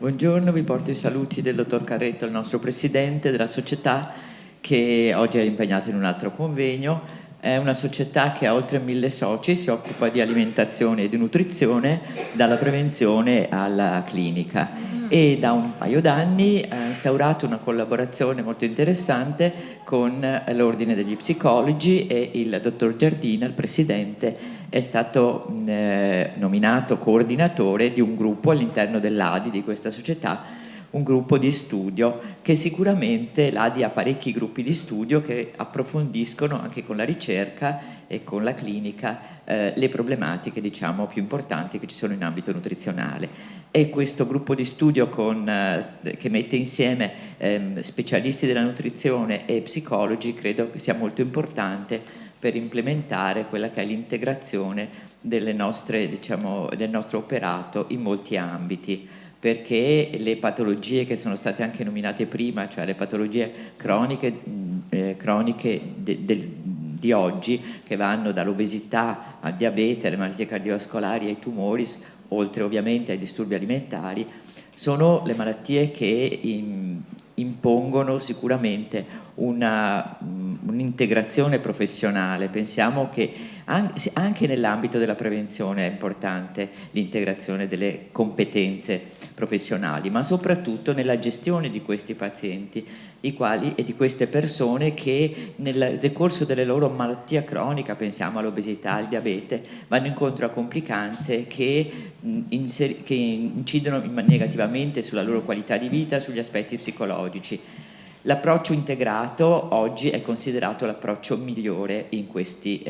Buongiorno, vi porto i saluti del dottor Carretto, il nostro presidente della società, che oggi è impegnato in un altro convegno. È una società che ha oltre 1000 soci, si occupa di alimentazione e di nutrizione, dalla prevenzione alla clinica, e da un paio d'anni ha instaurato una collaborazione molto interessante con l'Ordine degli Psicologi, e il dottor Giardina, il presidente, è stato nominato coordinatore di un gruppo all'interno dell'ADI, di questa società, un gruppo di studio che sicuramente l'ADI ha parecchi gruppi di studio che approfondiscono anche con la ricerca e con la clinica le problematiche, diciamo, più importanti che ci sono in ambito nutrizionale. E questo gruppo di studio che mette insieme specialisti della nutrizione e psicologi credo che sia molto importante per implementare quella che è l'integrazione del nostro operato in molti ambiti, perché le patologie che sono state anche nominate prima, cioè le patologie croniche di oggi, che vanno dall'obesità al diabete, alle malattie cardiovascolari, ai tumori, oltre ovviamente ai disturbi alimentari, sono le malattie che impongono sicuramente un'integrazione professionale. Pensiamo che anche nell'ambito della prevenzione è importante l'integrazione delle competenze professionali, ma soprattutto nella gestione di questi pazienti e di queste persone che nel decorso delle loro malattie cronica, pensiamo all'obesità, al diabete, vanno incontro a complicanze che incidono negativamente sulla loro qualità di vita, sugli aspetti psicologici. L'approccio integrato oggi è considerato l'approccio migliore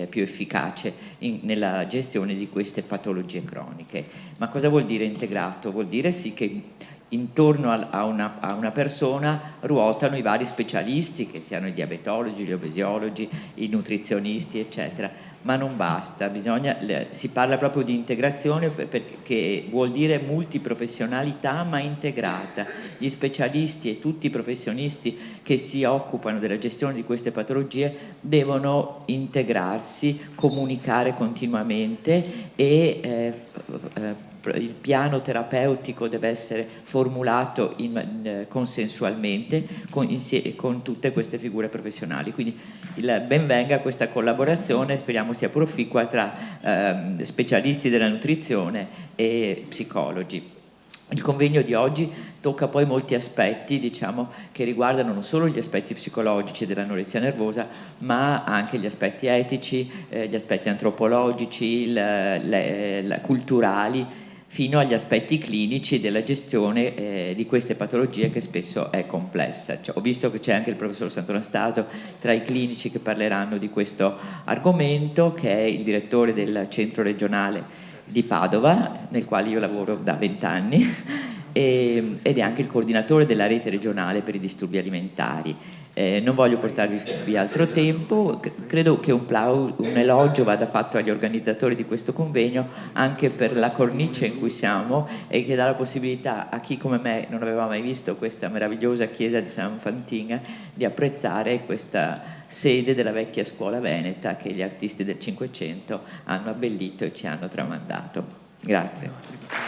più efficace nella gestione di queste patologie croniche. Ma cosa vuol dire integrato? Vuol dire sì che intorno a una persona ruotano i vari specialisti, che siano i diabetologi, gli obesiologi, i nutrizionisti, eccetera. Ma non basta, si parla proprio di integrazione, perché vuol dire multiprofessionalità ma integrata. Gli specialisti e tutti i professionisti che si occupano della gestione di queste patologie devono integrarsi, comunicare continuamente e il piano terapeutico deve essere formulato consensualmente con tutte queste figure professionali. Quindi ben venga questa collaborazione, speriamo sia proficua, tra specialisti della nutrizione e psicologi. Il convegno di oggi tocca poi molti aspetti, diciamo, che riguardano non solo gli aspetti psicologici dell'anoressia nervosa, ma anche gli aspetti etici, gli aspetti antropologici, culturali, fino agli aspetti clinici della gestione di queste patologie, che spesso è complessa. Ho visto che c'è anche il professor Sant'Anastaso tra i clinici che parleranno di questo argomento, che è il direttore del centro regionale di Padova, nel quale io lavoro da 20 anni, ed è anche il coordinatore della rete regionale per i disturbi alimentari. Non voglio portarvi via altro tempo, credo che un elogio vada fatto agli organizzatori di questo convegno, anche per la cornice in cui siamo, e che dà la possibilità a chi come me non aveva mai visto questa meravigliosa chiesa di San Fantina di apprezzare questa sede della vecchia scuola veneta che gli artisti del Cinquecento hanno abbellito e ci hanno tramandato. Grazie.